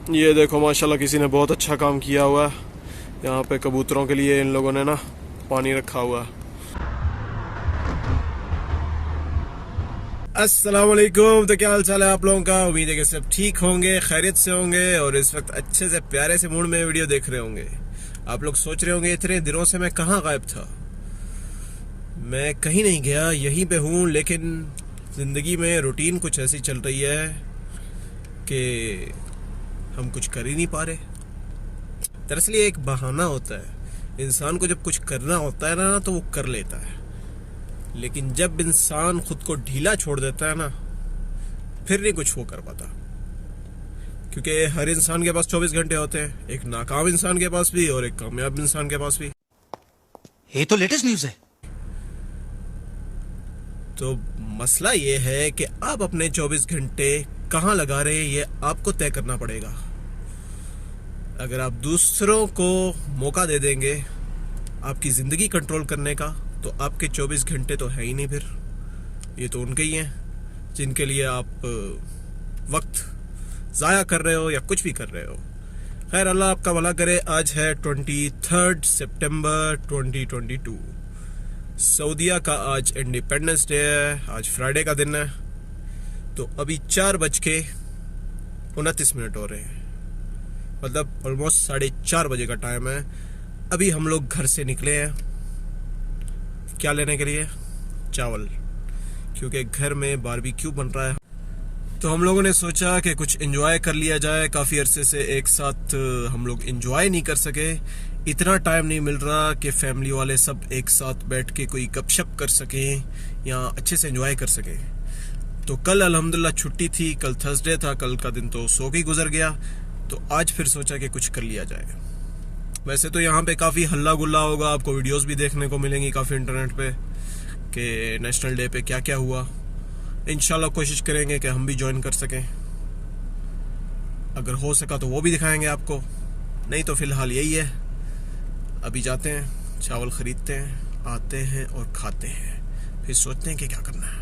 ये देखो माशाल्लाह किसी ने बहुत अच्छा काम किया हुआ है। यहाँ पे कबूतरों के लिए इन लोगों ने ना पानी रखा हुआ है। अस्सलाम वालेकुम। तो क्या हाल चाल है आप लोगों का? उम्मीद है कि सब ठीक होंगे, खैरियत से होंगे और इस वक्त अच्छे से प्यारे से मूड में वीडियो देख रहे होंगे। आप लोग सोच रहे होंगे इतने दिनों से मैं कहाँ गायब था। मैं कहीं नहीं गया, यहीं पे हूँ, लेकिन ज़िंदगी में रूटीन कुछ ऐसी चल रही है कि हम कुछ कर ही नहीं पा रहे। दरअसल ये एक बहाना होता है। इंसान को जब कुछ करना होता है ना तो वो कर लेता है, लेकिन जब इंसान खुद को ढीला छोड़ देता है ना फिर नहीं कुछ वो कर पाता। क्योंकि हर इंसान के पास 24 घंटे होते हैं, एक नाकाम इंसान के पास भी और एक कामयाब इंसान के पास भी। ये तो लेटेस्ट न्यूज़ है। तो मसला ये है कि आप अपने 24 घंटे कहाँ लगा रहे हैं ये आपको तय करना पड़ेगा। अगर आप दूसरों को मौका दे देंगे आपकी ज़िंदगी कंट्रोल करने का तो आपके 24 घंटे तो है ही नहीं। फिर ये तो उनके ही हैं जिनके लिए आप वक्त ज़ाया कर रहे हो या कुछ भी कर रहे हो। खैर, अल्लाह आपका भला करे। आज है 23 सितंबर 2022। सऊदीया का आज इंडिपेंडेंस डे है, आज फ्राइडे का दिन है। तो अभी 4:29 हो रहे हैं, मतलब ऑलमोस्ट 4:30 बजे का टाइम है। अभी हम लोग घर से निकले हैं, क्या लेने के लिए? चावल, क्योंकि घर में बारबेक्यू बन रहा है। तो हम लोगों ने सोचा कि कुछ एंजॉय कर लिया जाए। काफ़ी अरसे से एक साथ हम लोग एंजॉय नहीं कर सके, इतना टाइम नहीं मिल रहा कि फैमिली वाले सब एक साथ बैठ के कोई गपशप कर सकें या अच्छे से एंजॉय कर सकें। तो कल अल्हम्दुलिल्लाह छुट्टी थी, कल थर्सडे था, कल का दिन तो सो के ही गुजर गया। तो आज फिर सोचा कि कुछ कर लिया जाए। वैसे तो यहाँ पे काफ़ी हल्ला गुल्ला होगा, आपको वीडियोस भी देखने को मिलेंगी काफ़ी इंटरनेट पे कि नेशनल डे पे क्या क्या हुआ। इंशाल्लाह कोशिश करेंगे कि हम भी ज्वाइन कर सकें, अगर हो सका तो वो भी दिखाएंगे आपको। नहीं तो फ़िलहाल यही है, अभी जाते हैं, चावल ख़रीदते हैं, आते हैं और खाते हैं, फिर सोचते हैं कि क्या करना है।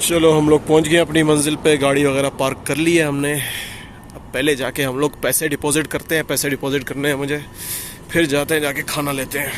चलो हम लोग पहुँच गए अपनी मंजिल पे, गाड़ी वगैरह पार्क कर ली है हमने। अब पहले जाके हम लोग पैसे डिपॉजिट करते हैं, पैसे डिपॉजिट करने हैं मुझे, फिर जाते हैं जाके खाना लेते हैं।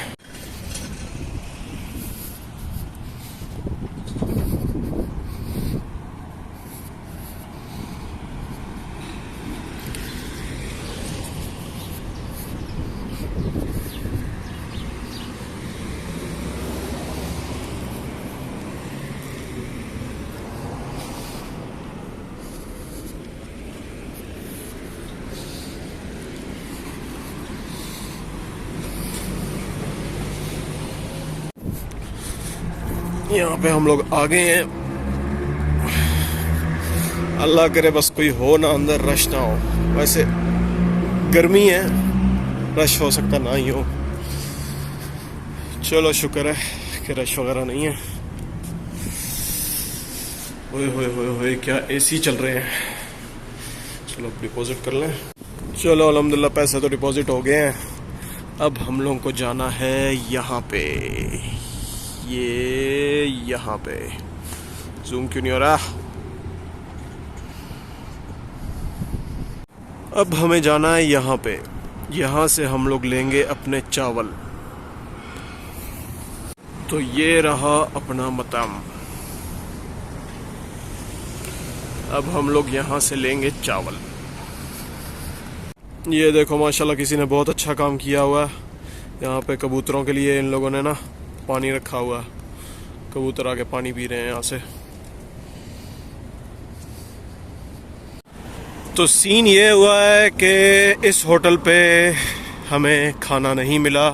यहाँ पे हम लोग आ गए हैं। अल्लाह करे बस कोई हो ना अंदर, रश ना हो। वैसे गर्मी है, रश हो सकता ना ही हो। चलो शुक्र है कि रश वगैरह नहीं है। ओए होए होए होए, क्या एसी चल रहे हैं। चलो डिपॉजिट कर लें। चलो अल्हम्दुलिल्लाह पैसे तो डिपॉजिट हो गए हैं। अब हम लोगों को जाना है यहाँ पे, ये यहाँ पे जूम क्यों नहीं हो रहा। अब हमें जाना है यहाँ पे, यहाँ से हम लोग लेंगे अपने चावल। तो ये रहा अपना मताम। अब हम लोग यहाँ से लेंगे चावल। ये देखो माशाल्लाह किसी ने बहुत अच्छा काम किया हुआ है। यहाँ पे कबूतरों के लिए इन लोगों ने ना पानी रखा हुआ है। कबूतर आके पानी पी रहे हैं यहाँ से। तो सीन ये हुआ है कि इस होटल पे हमें खाना नहीं मिला।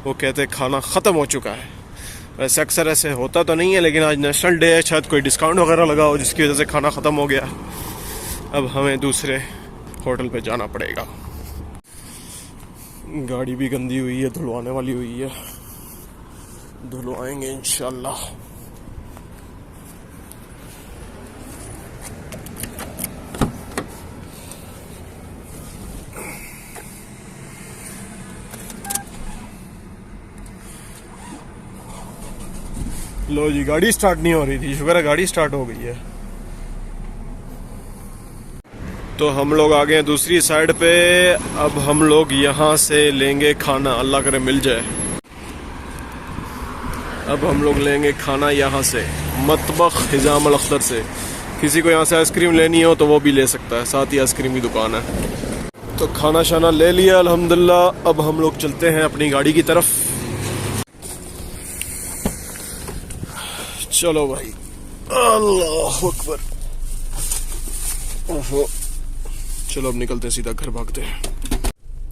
वो कहते खाना ख़त्म हो चुका है। वैसे अक्सर ऐसे होता तो नहीं है, लेकिन आज नेशनल डे है, शायद कोई डिस्काउंट वगैरह लगा हो जिसकी वजह से खाना ख़त्म हो गया। अब हमें दूसरे होटल पे जाना पड़ेगा। गाड़ी भी गंदी हुई है, धुलवाने वाली हुई है, धुलवाएंगे इंशाल्लाह। लो जी, गाड़ी स्टार्ट नहीं हो रही थी, शुक्र है गाड़ी स्टार्ट हो गई है। तो हम लोग आ गए हैं दूसरी साइड पे। अब हम लोग यहाँ से लेंगे खाना, अल्लाह करे मिल जाए। अब हम लोग लेंगे खाना यहाँ से, मतबख हिजाम अल अख्तर से। किसी को यहाँ से आइसक्रीम लेनी हो तो वो भी ले सकता है, साथ ही आइसक्रीम की दुकान है। तो खाना शाना ले लिया अल्हम्दुलिल्लाह। अब हम लोग चलते हैं अपनी गाड़ी की तरफ। चलो भाई, अल्लाह अकबर। ओहो, चलो अब निकलते हैं, सीधा घर भागते हैं।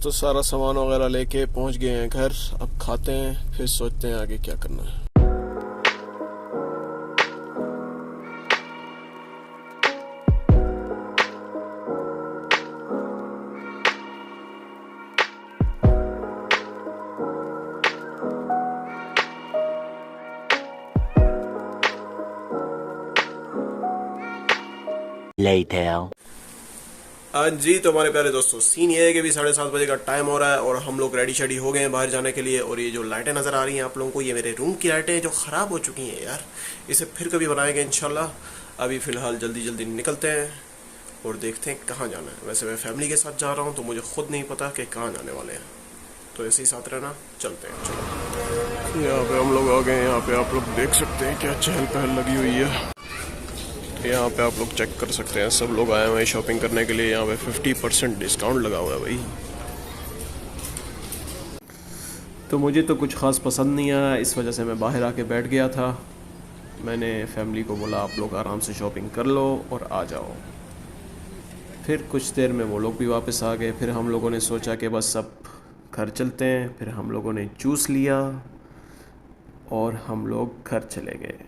तो सारा सामान वगैरह लेके पहुंच गए हैं घर। अब खाते हैं, फिर सोचते हैं आगे क्या करना है। हाँ जी, तो हमारे प्यारे दोस्तों, सीन ये है कि भी 7:30 बजे का टाइम हो रहा है और हम लोग रेडी शेडी हो गए हैं बाहर जाने के लिए। और ये जो लाइटें नज़र आ रही हैं आप लोगों को, ये मेरे रूम की लाइटें हैं जो ख़राब हो चुकी हैं यार। इसे फिर कभी बनाएंगे इंशाल्लाह। अभी फ़िलहाल जल्दी जल्दी निकलते हैं और देखते हैं कहाँ जाना है। वैसे मैं फैमिली के साथ जा रहा हूँ तो मुझे खुद नहीं पता कि कहाँ जाने वाले हैं, तो ऐसे ही साथ रहना। चलते हैं, चलो। यहाँ पे हम लोग आ गए हैं। यहाँ पे आप लोग देख सकते हैं क्या चहल पहल लगी हुई है। यहाँ पे आप लोग चेक कर सकते हैं, सब लोग आए हुए हैं शॉपिंग करने के लिए। यहाँ पे 50% डिस्काउंट लगा हुआ है भाई। तो मुझे तो कुछ ख़ास पसंद नहीं आया, इस वजह से मैं बाहर आके बैठ गया था। मैंने फैमिली को बोला आप लोग आराम से शॉपिंग कर लो और आ जाओ। फिर कुछ देर में वो लोग भी वापस आ गए। फिर हम लोगों ने सोचा कि बस अब घर चलते हैं। फिर हम लोगों ने जूस लिया और हम लोग घर चले गए।